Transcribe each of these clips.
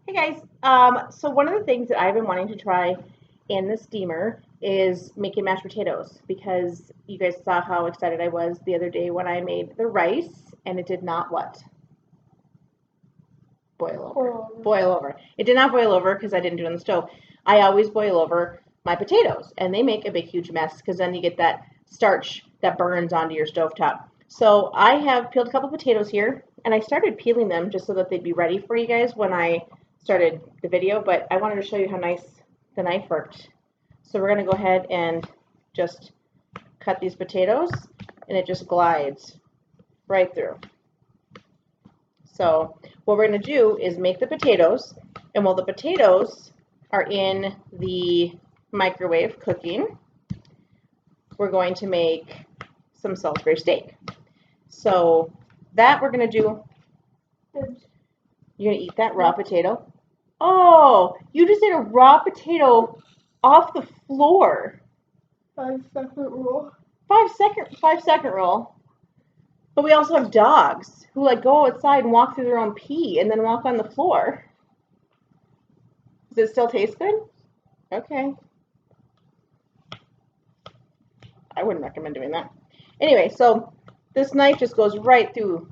Hey guys, so one of the things that I've been wanting to try in the steamer is making mashed potatoes because you guys saw how excited I was the other day when I made the rice and it did not what? Boil over. Boil over. It did not boil over because I didn't do it on the stove. I always boil over my potatoes and they make a big huge mess because then you get that starch that burns onto your stovetop. So I have peeled a couple potatoes here and I started peeling them just so that they'd be ready for you guys when I started the video, but I wanted to show you how nice the knife worked. So we're going to go ahead and just cut these potatoes and it just glides right through. So what we're going to do is make the potatoes, and while the potatoes are in the microwave cooking, we're going to make some Salisbury steak. So that we're going to do. You're going to eat that raw potato? Oh, you just ate a raw potato off the floor. 5-second rule. 5 second rule. But we also have dogs who like go outside and walk through their own pee and then walk on the floor. Does it still taste good? Okay. I wouldn't recommend doing that. Anyway, so this knife just goes right through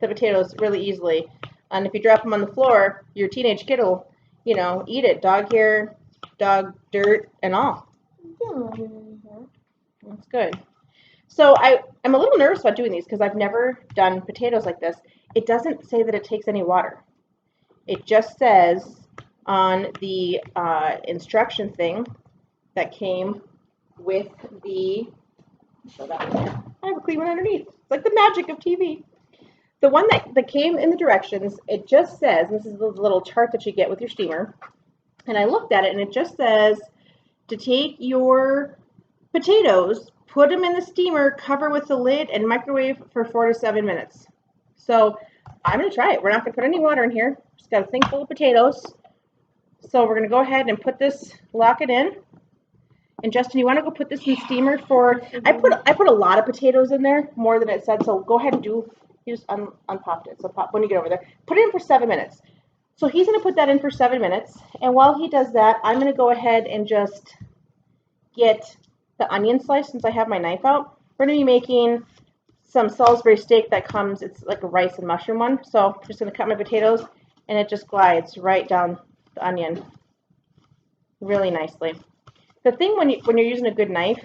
the potatoes really easily. And if you drop them on the floor, your teenage kid will, eat it. Dog hair, dog dirt, and all. That's good. So I'm a little nervous about doing these because I've never done potatoes like this. It doesn't say that it takes any water. It just says on the instruction thing that came with the, I have a clean one underneath. It's like the magic of TV. The one that came in the directions, it just says, this is the little chart that you get with your steamer, and I looked at it and it just says to take your potatoes, put them in the steamer, cover with the lid, and microwave for 4 to 7 minutes. So I'm going to try it. We're not going to put any water in here. Just got a thing full of potatoes. So we're going to go ahead and put this, lock it in. And Justin, you want to go put this in the steamer for, I put a lot of potatoes in there, more than it said, so go ahead and do, you just unpopped it. So pop, when you get over there, put it in for 7 minutes. So he's going to put that in for 7 minutes. And while he does that, I'm going to go ahead and just get the onion slice since I have my knife out. We're going to be making some Salisbury steak that comes, it's like a rice and mushroom one. So I'm just going to cut my potatoes and it just glides right down the onion really nicely. The thing when you're using a good knife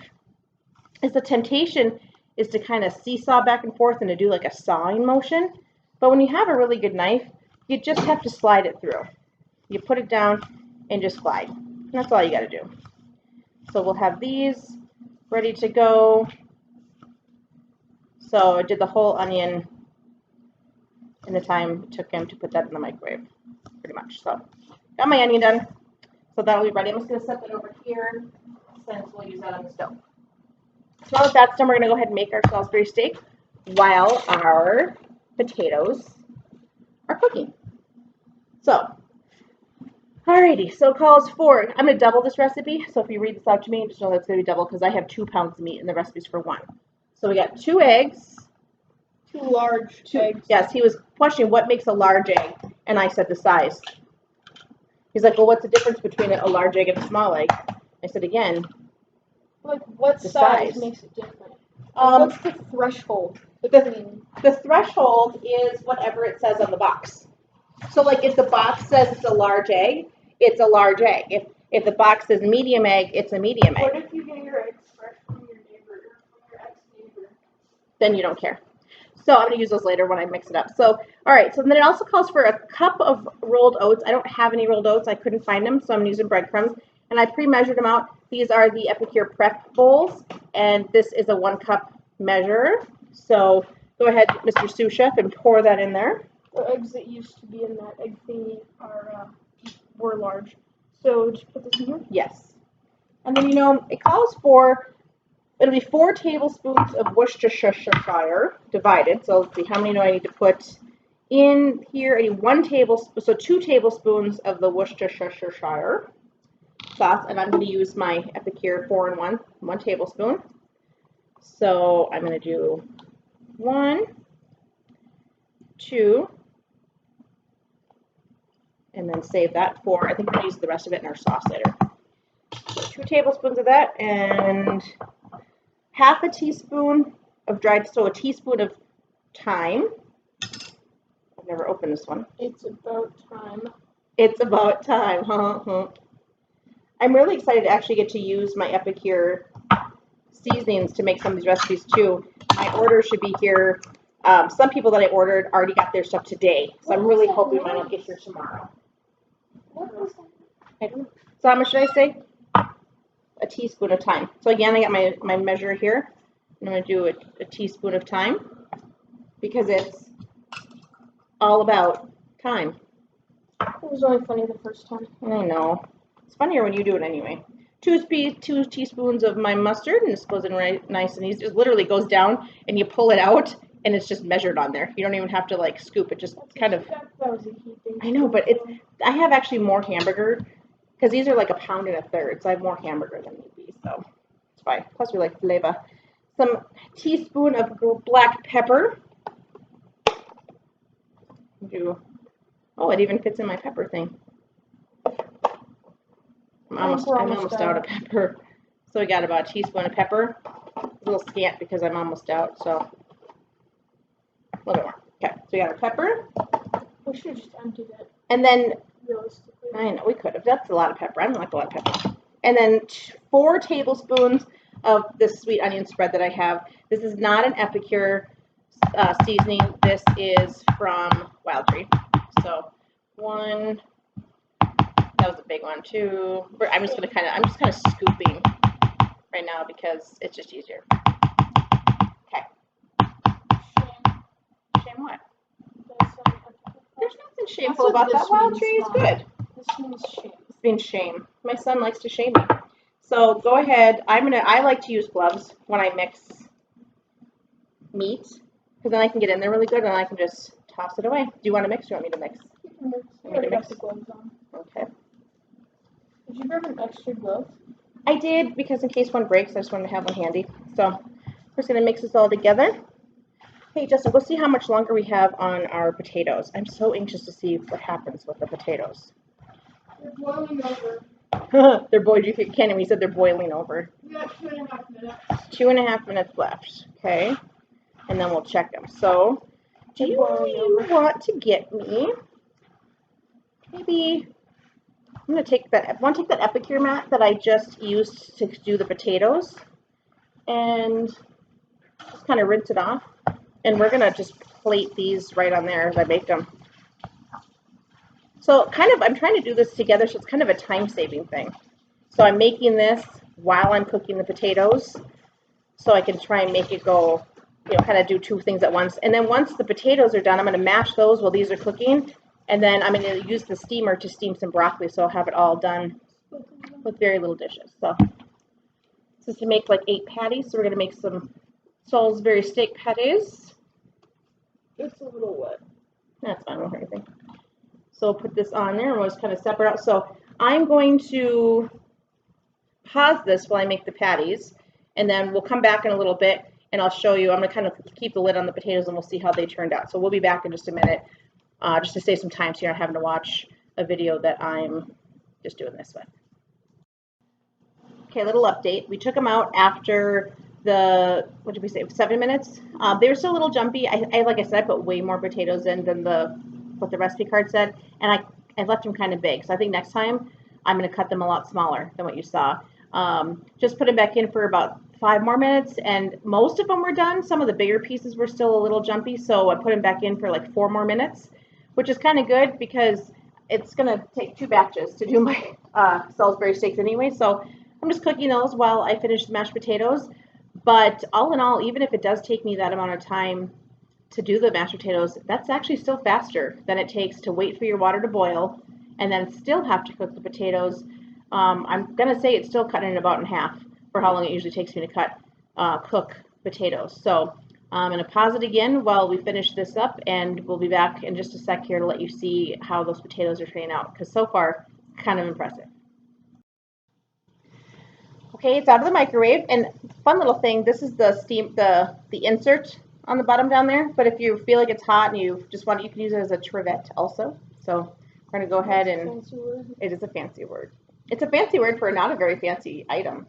is the temptation is to kind of seesaw back and forth and to do like a sawing motion. But when you have a really good knife, you just have to slide it through. You put it down and just glide. And that's all you got to do. So we'll have these ready to go. So I did the whole onion in the time it took him to put that in the microwave, pretty much. So got my onion done. So that'll be ready. I'm just going to set that over here since we'll use that on the stove. So now that that's done, we're going to go ahead and make our Salisbury steak while our potatoes are cooking. So, alrighty, so it calls for, I'm going to double this recipe. So if you read this out to me, just know that's going to be double because I have 2 pounds of meat and the recipe's for 1. So we got 2 eggs. 2 large eggs. Yes, he was questioning what makes a large egg, and I said the size. He's like, well, what's the difference between a large egg and a small egg? I said, again, like what size makes it different? What's the threshold between? The threshold is whatever it says on the box. So, like, if the box says it's a large egg, it's a large egg. If the box says medium egg, it's a medium egg. What if you get your eggs fresh from your neighbor or from your ex-neighbor? Then you don't care. So I'm going to use those later when I mix it up. So, all right. So then it also calls for a cup of rolled oats. I don't have any rolled oats. I couldn't find them, so I'm using breadcrumbs. And I pre-measured them out. These are the Epicure Prep bowls, and this is a 1 cup measure. So go ahead, Mr. Sous Chef, and pour that in there. The eggs that used to be in that egg thingy were large. So just put this in here? Yes. And then, it calls for, it'll be 4 tablespoons of Worcestershire divided. So let's see, how many do I need to put in here? I need 1 tablespoon, so 2 tablespoons of the Worcestershire sauce. And I'm going to use my Epicure 4-in-1, 1 tablespoon. So I'm going to do 1, 2, and then save that for, I think we're going to use the rest of it in our sauce later. So 2 tablespoons of that and half a teaspoon of dried, so a teaspoon of thyme. I've never opened this one. It's about time. It's about time, huh? I'm really excited to actually get to use my Epicure seasonings to make some of these recipes too. My order should be here. Some people that I ordered already got their stuff today, so I'm really hoping mine will get here tomorrow. What was that? I don't know. So how much should I say? A teaspoon of thyme. So again, I got my measure here. I'm going to do a teaspoon of thyme because it's all about thyme. It was only funny the first time. I know. It's funnier when you do it anyway. 2 teaspoons of my mustard, and this goes in right nice and easy. It literally goes down, and you pull it out, and it's just measured on there. You don't even have to like scoop it. Just kind of. That was a key thing. I know, but it's. I have actually more hamburger because these are like 1 1/3 pounds, so I have more hamburger than need be. So it's fine. Plus, we like flavor. Some teaspoon of black pepper. Oh, it even fits in my pepper thing. I'm almost out of pepper. So we got about a teaspoon of pepper. A little scant because I'm almost out, so a little bit more. Okay, so we got our pepper. We should have just emptied it. And then, Realistically. I know we could have. That's a lot of pepper. I don't like a lot of pepper. And then 4 tablespoons of this sweet onion spread that I have. This is not an Epicure seasoning. This is from Wild Tree. So 1. That was a big one too. I'm just kind of scooping right now because it's just easier. Okay. Shame what? There's nothing shameful about that. Wild Tree is good. This means shame. This means shame. My son likes to shame me. So go ahead. I like to use gloves when I mix meat because then I can get in there really good and I can just toss it away. Do you want to mix? Or do you want me to mix? You can mix. You want me to mix? The gloves on. Okay. Did you grab an extra glove? I did because in case one breaks, I just wanted to have one handy. So we're just going to mix this all together. Hey, Justin, go see how much longer we have on our potatoes. I'm so anxious to see what happens with the potatoes. They're boiling over. They're boiled. You can't even. You said they're boiling over. We got 2.5 minutes. 2.5 minutes left. Okay, and then we'll check them. So, do you want to get me? Maybe I'm gonna take that. I want to take that Epicure mat that I just used to do the potatoes, and just kind of rinse it off. And we're gonna just plate these right on there as I make them. So I'm trying to do this together, so it's kind of a time-saving thing. So I'm making this while I'm cooking the potatoes, so I can try and make it go, kind of do 2 things at once. And then once the potatoes are done, I'm going to mash those while these are cooking, and then I'm going to use the steamer to steam some broccoli, so I'll have it all done with very little dishes. So this is to make like 8 patties, so we're going to make some Salisbury steak patties. It's a little wet. That's fine, won't hurt anything. So we'll put this on there and we'll just kind of separate out. So I'm going to pause this while I make the patties, and then we'll come back in a little bit and I'll show you. I'm going to kind of keep the lid on the potatoes and we'll see how they turned out. So we'll be back in just a minute, just to save some time so you're not having to watch a video that I'm just doing this with. Okay, a little update. We took them out after what did we say, 7 minutes? They were still a little jumpy. I like I said, I put way more potatoes in than what the recipe card said, and I left them kind of big. So I think next time I'm going to cut them a lot smaller than what you saw. Just put them back in for about 5 more minutes, and most of them were done. Some of the bigger pieces were still a little jumpy, so I put them back in for like 4 more minutes, which is kind of good because it's going to take 2 batches to do my Salisbury steaks anyway. So I'm just cooking those while I finish the mashed potatoes. But all in all, even if it does take me that amount of time to do the mashed potatoes, that's actually still faster than it takes to wait for your water to boil and then still have to cook the potatoes. I'm going to say it's still cut in about in half for how long it usually takes me to cook potatoes. So I'm going to pause it again while we finish this up, and we'll be back in just a sec here to let you see how those potatoes are turning out, because so far, kind of impressive. Okay, it's out of the microwave, and fun little thing, this is the insert on the bottom down there, but if you feel like it's hot and you just want it, you can use it as a trivet also. So We're going to go ahead That's a and, fancy word. it is a fancy word. It's a fancy word for not a very fancy item.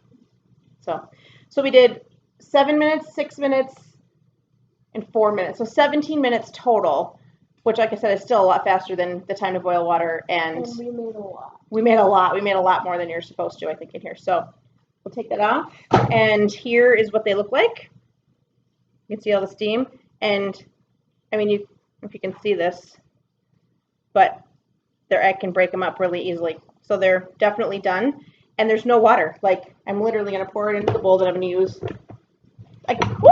So we did 7 minutes, 6 minutes, and 4 minutes. So 17 minutes total, which, like I said, is still a lot faster than the time to boil water. And we made a lot. We made a lot. We made a lot more than you're supposed to, I think, in here. So we'll take that off. And here is what they look like. You can see all the steam. And, I mean, if you can see this, but I can break them up really easily. So they're definitely done. And there's no water. Like, I'm literally going to pour it into the bowl that I'm going to use. Like, whoo!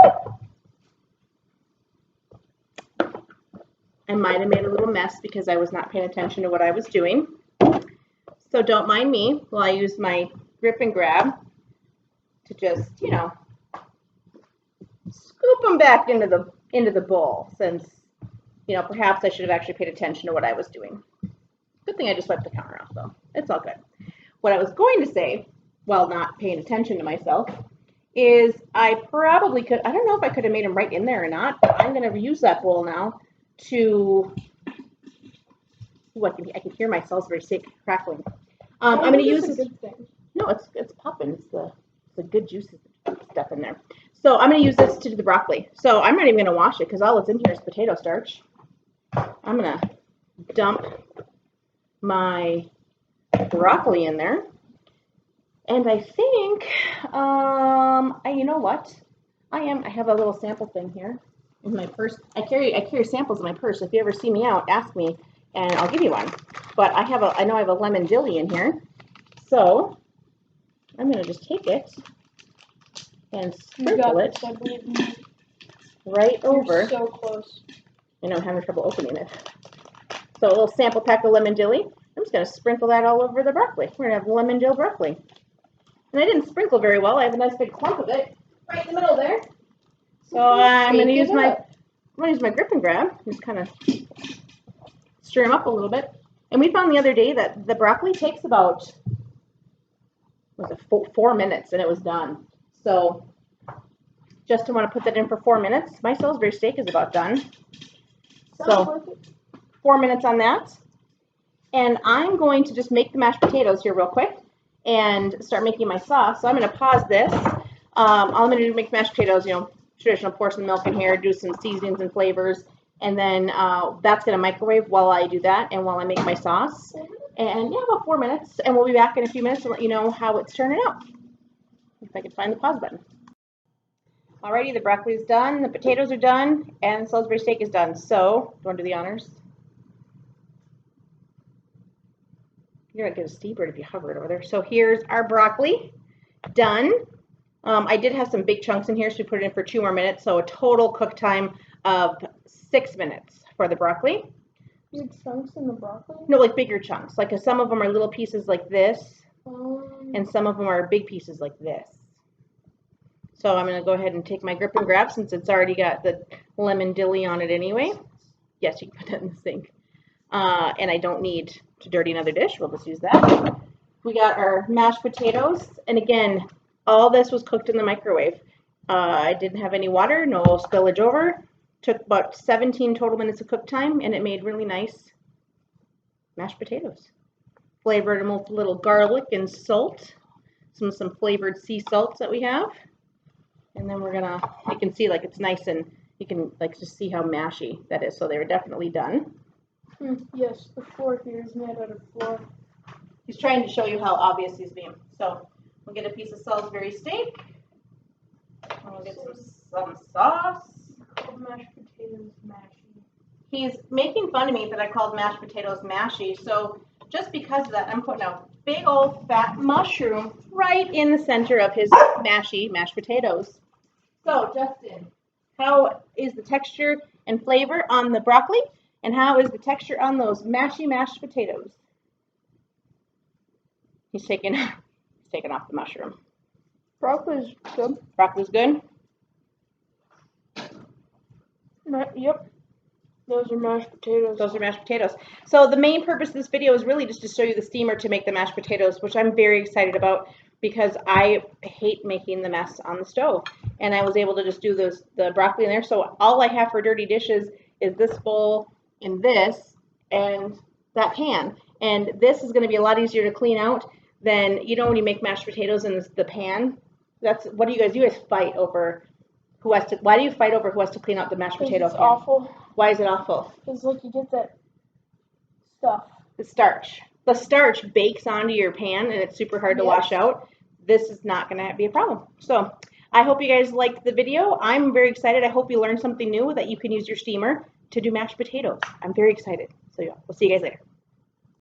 I might have made a little mess because I was not paying attention to what I was doing. So don't mind me while I use my grip and grab to just, you know, scoop them back into the bowl, since, you know, perhaps I should have actually paid attention to what I was doing. Good thing I just wiped the counter off, though. It's all good. What I was going to say, while not paying attention to myself, is I probably could, I don't know if I could have made them right in there or not, but I'm going to use that bowl now to, ooh, I can hear my Salisbury steak crackling. I'm going to use this. Good thing. No, it's popping. It's the good juices stuff in there. So I'm going to use this to do the broccoli. So I'm not even going to wash it because all that's in here is potato starch. I'm going to dump my broccoli in there. And I think, you know what? I have a little sample thing here in my purse. I carry samples in my purse. If you ever see me out, ask me and I'll give you one. But I know I have a lemon dilly in here. So I'm going to just take it and sprinkle it right over. So close. I know I'm having trouble opening it. So a little sample pack of lemon dilly. I'm just going to sprinkle that all over the broccoli. We're going to have lemon dill broccoli. And I didn't sprinkle very well. I have a nice big clump of it right in the middle there. So I'm going to use my grip and grab. Just kind of stir them up a little bit. And we found the other day that the broccoli takes about 4 minutes and it was done. So just to want to put that in for 4 minutes. My Salisbury steak is about done. So 4 minutes on that. And I'm going to just make the mashed potatoes here real quick and start making my sauce. So I'm going to pause this. All I'm going to do is make mashed potatoes, you know, traditional, pour some milk in here, do some seasonings and flavors. And then that's going to microwave while I do that and while I make my sauce. And yeah, about 4 minutes. And we'll be back in a few minutes to let you know how it's turning out. If I can find the pause button. Alrighty, the broccoli is done, the potatoes are done, and the Salisbury steak is done. So, do you want to do the honors? You're going to get a steam bird if you hover it over there. So here's our broccoli done. I did have some big chunks in here, so we put it in for 2 more minutes. So a total cook time of 6 minutes for the broccoli. Big chunks in the broccoli? No, like bigger chunks. Like some of them are little pieces like this, and some of them are big pieces like this. So I'm going to go ahead and take my grip and grab since it's already got the lemon dilly on it anyway. Yes, you can put that in the sink. And I don't need to dirty another dish. We'll just use that. We got our mashed potatoes. And again, all this was cooked in the microwave. I didn't have any water, no spillage over. Took about 17 total minutes of cook time, and it made really nice mashed potatoes. Flavored them with a little garlic and salt. Some flavored sea salts that we have. And then you can see like it's nice and you can like just see how mashy that is. So they were definitely done. Yes, the floor here is made out of flour. He's trying to show you how obvious he's being. So we'll get a piece of Salisbury steak. And we'll get some sauce. Called mashed potatoes mashy. He's making fun of me that I called mashed potatoes mashy. So just because of that, I'm putting a big old fat mushroom right in the center of his mashy mashed potatoes. So Justin, how is the texture and flavor on the broccoli? And how is the texture on those mashy mashed potatoes? He's taking off the mushroom. Broccoli's good. Broccoli's good? Yep. Those are mashed potatoes. Those are mashed potatoes. So the main purpose of this video is really just to show you the steamer to make the mashed potatoes, which I'm very excited about because I hate making the mess on the stove. And I was able to just do the broccoli in there. So all I have for dirty dishes is this bowl and this, and that pan. And this is going to be a lot easier to clean out than, you know, when you make mashed potatoes in the pan. That's what do you guys fight over who has to, why do you fight over who has to clean out the mashed potato It's pan? awful. Why is it awful? Because like you get that stuff. The starch. The starch bakes onto your pan and it's super hard to wash out. This is not going to be a problem. So I hope you guys liked the video. I'm very excited. I hope you learned something new that you can use your steamer to do mashed potatoes. I'm very excited. So yeah, we'll see you guys later.